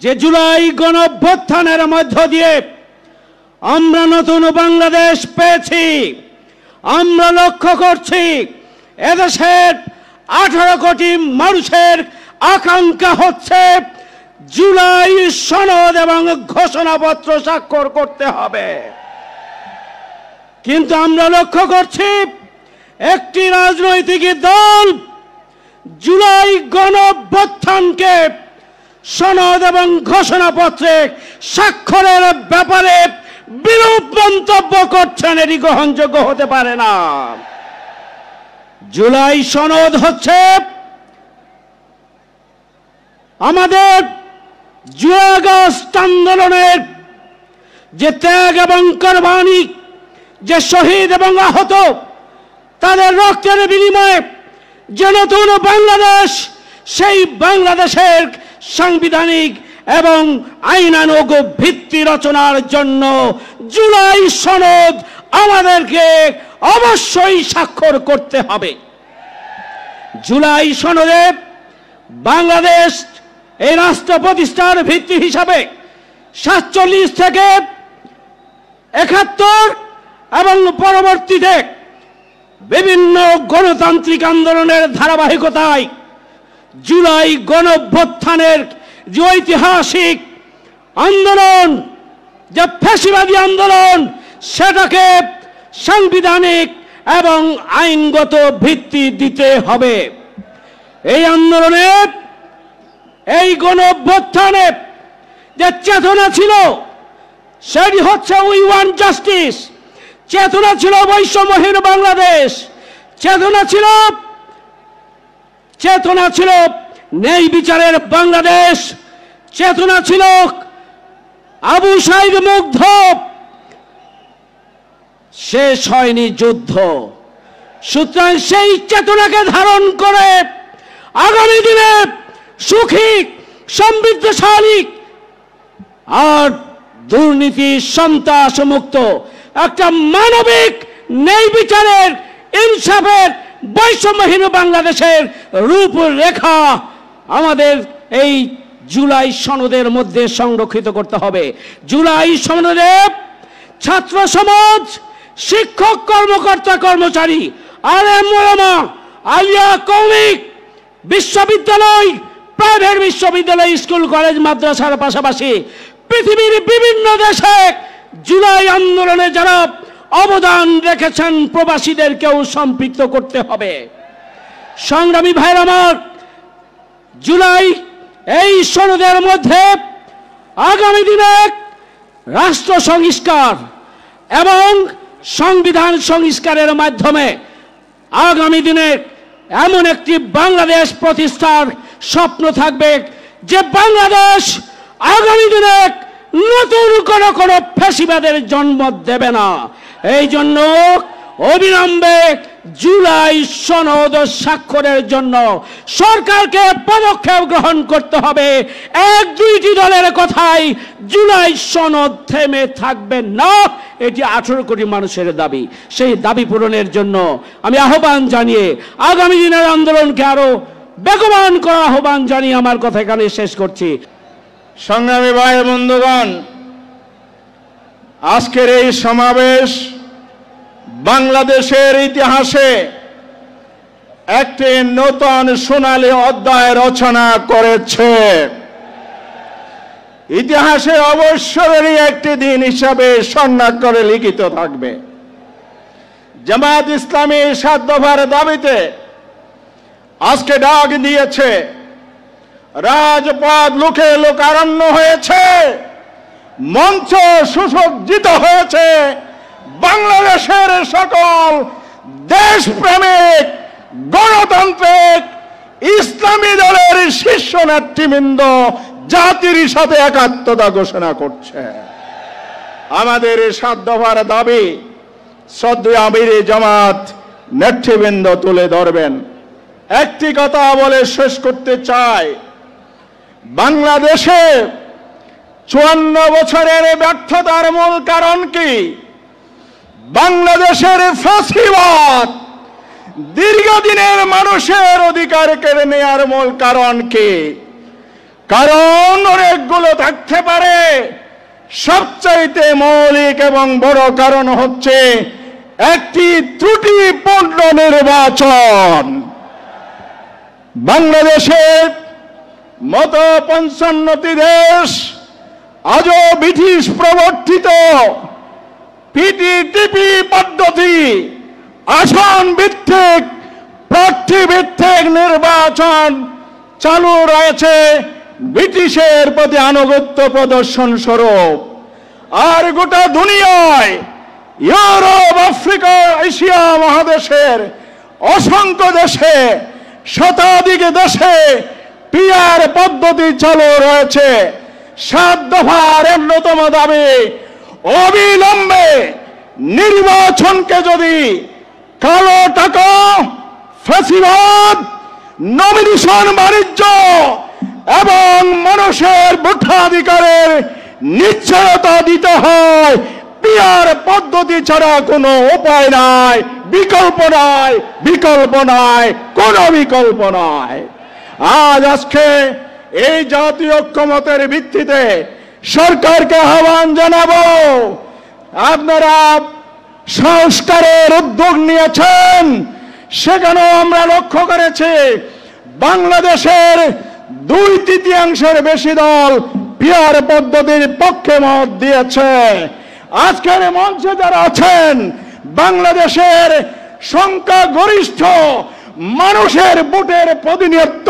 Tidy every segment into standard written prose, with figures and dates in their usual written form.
যে জুলাই গণঅভ্যুত্থানের মধ্য দিয়ে আমরা নতুন বাংলাদেশ পেয়েছি। আমরা লক্ষ্য করছি এদেশের 18 কোটি মানুষের আকাঙ্ক্ষা হচ্ছে জুলাই সনদ এবং ঘোষণাপত্র স্বাক্ষর করতে হবে। কিন্তু আমরা লক্ষ্য করছি একটি রাজনৈতিক দল জুলাই গণঅভ্যুত্থানকে সনদ এবং ঘোষণাপত্রে স্বাক্ষরের ব্যাপারে বিরূপ মন্তব্য করছেন। এটি গ্রহণযোগ্য হতে পারে না। জুলাই সনদ হচ্ছে আমাদের জুলাই আগস্ট আন্দোলনের যে ত্যাগ এবং কোরবানি, যে শহীদ এবং আহত, তাদের রক্তের বিনিময়ে যে নতুন বাংলাদেশ, সেই বাংলাদেশের সাংবিধানিক এবং আইনানুগ ভিত্তি রচনার জন্য জুলাই সনদ আমাদেরকে অবশ্যই স্বাক্ষর করতে হবে। জুলাই সনদে বাংলাদেশ এই রাষ্ট্র প্রতিষ্ঠার ভিত্তি হিসাবে 47 থেকে 71 এবং পরবর্তীতে বিভিন্ন গণতান্ত্রিক আন্দোলনের ধারাবাহিকতায় জুলাই গণঅভ্যুত্থানের যে ঐতিহাসিক আন্দোলন, যে ফ্যাসিবাদী আন্দোলন, সেটাকে সাংবিধানিক এবং আইনগত ভিত্তি দিতে হবে। এই আন্দোলনে, এই গণঅভ্যুত্থানে যে চেতনা ছিল সেটি হচ্ছে উই ওয়ান্ট জাস্টিস, চেতনা ছিল বৈষম্যহীন বাংলাদেশ, চেতনা ছিল ন্যায় বিচারের বাংলাদেশ, চেতনা ছিল আবু সাইদ মুগ্ধ। শেষ হয়নি যুদ্ধ। সুতরাং সেই চেতনাকে ধারণ করে আগামী দিনে সুখী, সমৃদ্ধশালী আর দুর্নীতি সন্ত্রাস মুক্ত একটা মানবিক ন্যায় বিচারের, ইনসাফের, বৈষম্যহীন বাংলাদেশের রূপরেখা আমাদের এই জুলাই সনদের মধ্যে সংরক্ষিত করতে হবে। জুলাই সনদে ছাত্র সমাজ, শিক্ষক, কর্মকর্তা, কর্মচারী, আলেম ওলামা, আলিয়া, কওমিক, বিশ্ববিদ্যালয়, প্রাইভেট বিশ্ববিদ্যালয়, স্কুল, কলেজ, মাদ্রাসার পাশাপাশি পৃথিবীর বিভিন্ন দেশে জুলাই আন্দোলনে যারা অবদান রেখেছেন প্রবাসীদেরকেও সম্পৃক্ত করতে হবে। সংগ্রামী ভাইরা আমার, জুলাই এই সনদের মধ্যে আগামী দিনে রাষ্ট্র সংস্কার এবং সংবিধান সংস্কারের মাধ্যমে আগামী দিনে এমন একটি বাংলাদেশ প্রতিষ্ঠার স্বপ্ন থাকবে যে বাংলাদেশ আগামী দিনে নতুন কোনো ফ্যাসিবাদের জন্ম দেবে না। এই জন্য অবিলম্বে জুলাই সনদ স্বাক্ষরের জন্য সরকারকে পদক্ষেপ গ্রহণ করতে হবে। 1-2টি দলের কথাই জুলাই সনদ থেমে থাকবে না। এটি 18 কোটি মানুষের দাবি। সেই দাবি পূরণের জন্য আমি আহ্বান জানিয়ে আগামী দিনের আন্দোলনকে আরো বেগবান করার আহ্বান জানিয়ে আমার কথা এখানে শেষ করছি। সংগ্রামী ভাই বন্ধুগণ, আজকের এই সমাবেশ বাংলাদেশের ইতিহাসে একটি নতুন সোনালী অধ্যায় রচনা করেছে। ইতিহাসে অবশ্যই একটি দিন হিসাবে স্বর্ণাক্ষরে লিখিত থাকবে। জামায়াত ইসলামী 7 দফার দাবিতে আজকে ডাক দিয়েছে, রাজপথ লোকে লোকারণ্য হয়েছে, মঞ্চ সুসজ্জিত হয়েছে। বাংলাদেশের সকল দেশপ্রেমিক, গণতান্ত্রিক, ইসলামী দলের শীর্ষ নেতৃবৃন্দ জাতির সাথে একাত্মতা ঘোষণা করছে। আমাদের 7 দফার দাবি শ্রদ্ধেয় আমির জামাত নেতৃবৃন্দ তুলে ধরবেন। একটি কথা বলে শেষ করতে চাই, বাংলাদেশে 54 বছরের ব্যর্থতার মূল কারণ কি? বাংলাদেশের ফ্যাসিবাদ দীর্ঘদিনের মানুষের অধিকার কেড়ে নেওয়ার মূল কারণ কি? কারণ অনেকগুলো থাকতে পারে, সবচাইতে মৌলিক এবং বড় কারণ হচ্ছে একটি ত্রুটিপূর্ণ নির্বাচন। বাংলাদেশের মতো ৫৫টি দেশ আজও ব্রিটিশ প্রবর্তিত পিটিটিপি পদ্ধতি, আসন ভিত্তিক প্রার্থী ভিত্তিক নির্বাচন চালু রয়েছে ব্রিটিশের প্রতি আনুগত্য প্রদর্শন স্বরূপ। আর গোটা দুনিয়ায় ইউরোপ, আফ্রিকা, এশিয়া মহাদেশের অসংখ্য দেশে, শতাধিক দেশে পিআর পদ্ধতি চালু রয়েছে। ৭ দফার অন্যতম দাবি, অবিলম্বে নির্বাচনকে যদি কালো টাকা, ফ্যাসিবাদ, নমিনেশন বাণিজ্য এবং মানুষের ভোটাধিকারের নিশ্চয়তা দিতে হয়, পিআর পদ্ধতি ছাড়া কোনো উপায় নাই, বিকল্প নাই, বিকল্প নাই, কোনো বিকল্প নাই। আজকে এই জাতীয় ঐক্যমতের ভিত্তিতে সরকারকে আহ্বান জানাবো, আপনারা সংস্কারের উদ্যোগ নিয়েছেন, সেখানেও আমরা লক্ষ্য করেছি বাংলাদেশের 2/3 বেশি দল পিআর পদ্ধতির পক্ষে মত দিয়েছে। আজকের মঞ্চে যারা আছেন, বাংলাদেশের সংখ্যাগরিষ্ঠ মানুষের ভোটের প্রতিনিধিত্ব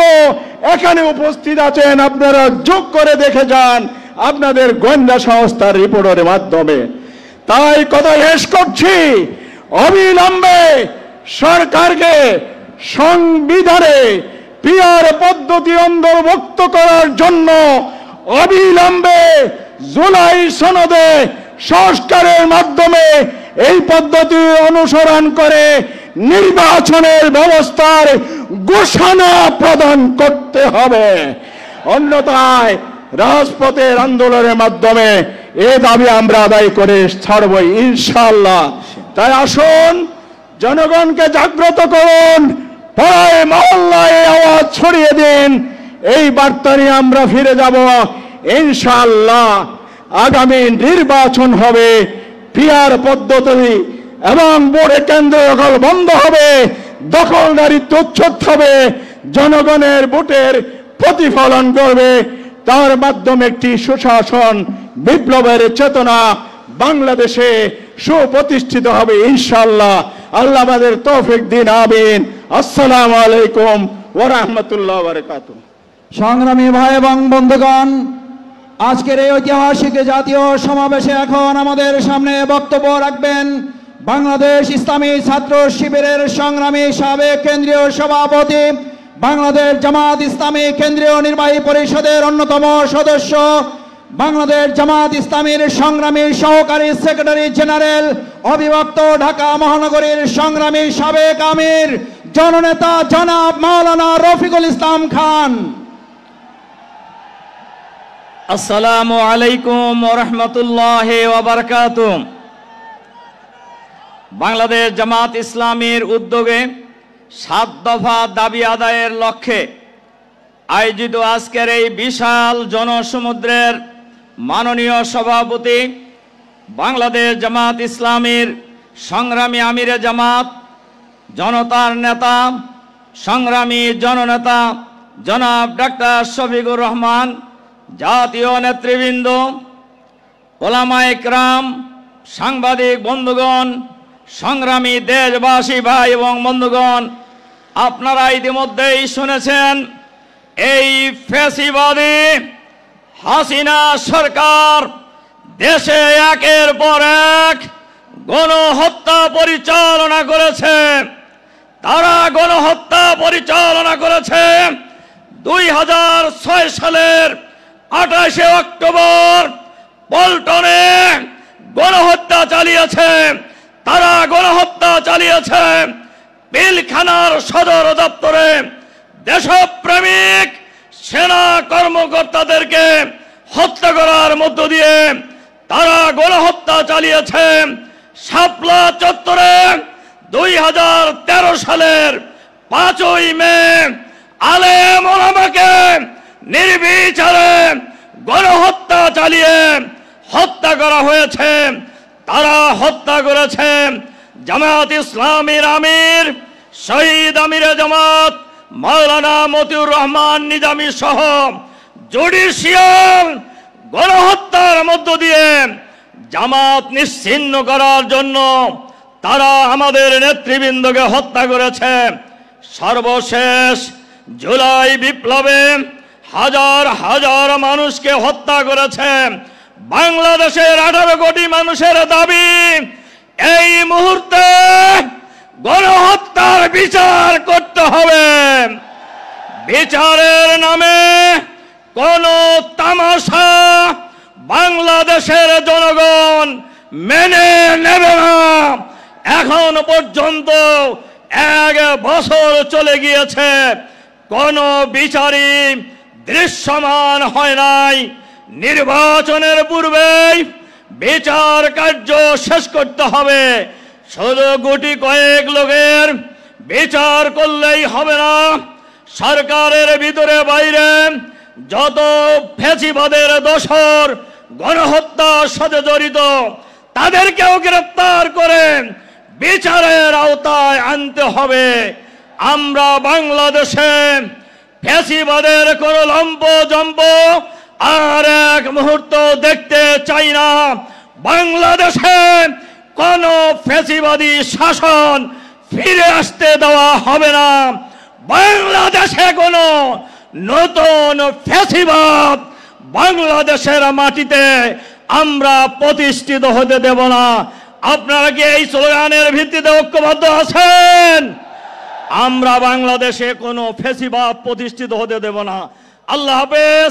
এখানে উপস্থিত আছেন, আপনারা যোগ করে দেখে যান আপনাদের গোয়েন্দা সংস্থার রিপোর্টের মাধ্যমে। তাই কথা শেষ করছি, অবিলম্বে সরকারকে সংবিধানে পিআর পদ্ধতি অন্তর্ভুক্ত করার জন্য অবিলম্বে জুলাই সনদে সংস্কারের মাধ্যমে এই পদ্ধতি অনুসরণ করে নির্বাচনের ব্যবস্থার ঘোষণা প্রদান করতে হবে। অন্যথায় রাজপথের আন্দোলনের মাধ্যমে এই দাবি আমরা আদায় করে ছাড়ব ইনশাআল্লাহ। তাই আসুন, জনগণকে জাগ্রত করুন, পাড়ায় মহল্লায় আওয়াজ ছড়িয়ে দিন। এই বার্তা নিয়ে আমরা ফিরে যাব ইনশাআল্লাহ। আগামী নির্বাচন হবে পিআর পদ্ধতি এবং ভোট কেন্দ্র দখল বন্ধ হবে, দখলদারিত্ব উচ্ছেদ হবে, জনগণের ভোটের প্রতিফলন করবে, তার মাধ্যমে একটি সুশাসন বিপ্লবের চেতনা বাংলাদেশে সুপ্রতিষ্ঠিত হবে ইনশাআল্লাহ। আল্লাহ আমাদের তৌফিক দিন, আমিন। আসসালামু আলাইকুম ওয়া রাহমাতুল্লাহি ওয়া বারাকাতুহু। সংগ্রামী ভাই এবং বন্ধুগণ, আজকের এই ঐতিহাসিক জাতীয় সমাবেশে এখন আমাদের সামনে বক্তব্য রাখবেন বাংলাদেশ ইসলামী ছাত্র শিবিরের সংগ্রামী সাবেক কেন্দ্রীয় সভাপতি, বাংলাদেশ জামাত ইসলামী কেন্দ্রীয় নির্বাহী পরিষদের অন্যতম সদস্য, বাংলাদেশ জামাত ইসলামীর সংগ্রামী সহকারী সেক্রেটারি জেনারেল, অবিভক্ত ঢাকা মহানগরীর সংগ্রামী সাবেক আমির, জননেতা জনাব মাওলানা রফিকুল ইসলাম খান। আসসালামু আলাইকুম ওয়া রাহমাতুল্লাহি ওয়া বারাকাতুহু। বাংলাদেশ জামাত ইসলামীর উদ্যোগে 7 দফা দাবি আদায়ের লক্ষ্যে আয়োজিত আজকের এই বিশাল জনসমুদ্রের মাননীয় সভাপতি, বাংলাদেশ জামাত ইসলামীর সংগ্রামী আমিরে জামাত, জনতার নেতা, সংগ্রামী জননেতা জনাব ডাক্তার শফিকুর রহমান, জাতীয় নেতৃবৃন্দ, ওলামায়ে কেরাম, সাংবাদিক বন্ধুগণ, সংগ্রামী দেশবাসী ভাই এবং বন্ধুগণ, আপনারা ইতিমধ্যেই শুনেছেন এই ফ্যাসিবাদী হাসিনা সরকার দেশে একের পর এক গণহত্যা পরিচালনা করেছে। তারা গণহত্যা পরিচালনা করেছে 2006 সালের 28শে অক্টোবর পল্টনে গণহত্যা চালিয়েছে। তারা গণহত্যা চালিয়েছে পিলখানার সদর দপ্তরে দেশপ্রেমিক সেনা কর্মকর্তাদেরকে হত্যা করার মধ্য দিয়ে। তারা গণহত্যা চালিয়েছে শাপলা চত্বরে 2013 সালের 5ই মে আলেম ওলামাকে নির্বিচারে গণহত্যা চালিয়ে হত্যা করা হয়েছে। তারা হত্যা করেছে জামায়াত ইসলামীর আমির শহীদ আমিরে জামাত মাওলানা মতিউর রহমান নিজামী সহ জুডিশিয়াল গণহত্যার মধ্য দিয়ে জামাত নিশ্চিহ্ন করার জন্য তারা আমাদের নেতৃবৃন্দকে হত্যা করেছে। সর্বশেষ জুলাই বিপ্লবে হাজার হাজার মানুষকে হত্যা করেছে। বাংলাদেশের 18 কোটি মানুষের দাবি এই মুহূর্তে গণহত্যার বিচার করতে হবে। বিচারের নামে কোন তামাশা বাংলাদেশের জনগণ মেনে নেবে না। এখন পর্যন্ত 1 বছর চলে গিয়েছে, কোন বিচারই দৃশ্যমান হয় নাই। নির্বাচনের পূর্বেই বিচার কার্য শেষ করতে হবে। শুধু গুটি কয়েক লোকের বিচার করলেই হবে না। সরকারের ভিতরে বাইরে যত ফ্যাসিবাদের দোসর গণহত্যার সাথে জড়িত তাদেরকেও গ্রেফতার করে বিচারের আওতায় আনতে হবে। আমরা বাংলাদেশে ফ্যাসিবাদের কোন লম্ব জম্ব আর এক মুহূর্ত দেখতে চাই না। বাংলাদেশে কোন ফ্যাসিবাদী শাসন ফিরে আসতে দেওয়া হবে না। বাংলাদেশে কোন নতুন ফ্যাসিবাদ বাংলাদেশের মাটিতে আমরা প্রতিষ্ঠিত হতে দেব না। আপনারা কি এই স্লোগানের ভিত্তিতে ঐক্যবদ্ধ আছেন? আমরা বাংলাদেশে কোনো ফ্যাসিবাদ প্রতিষ্ঠিত হতে দেব না। আল্লাহ হাফেজ।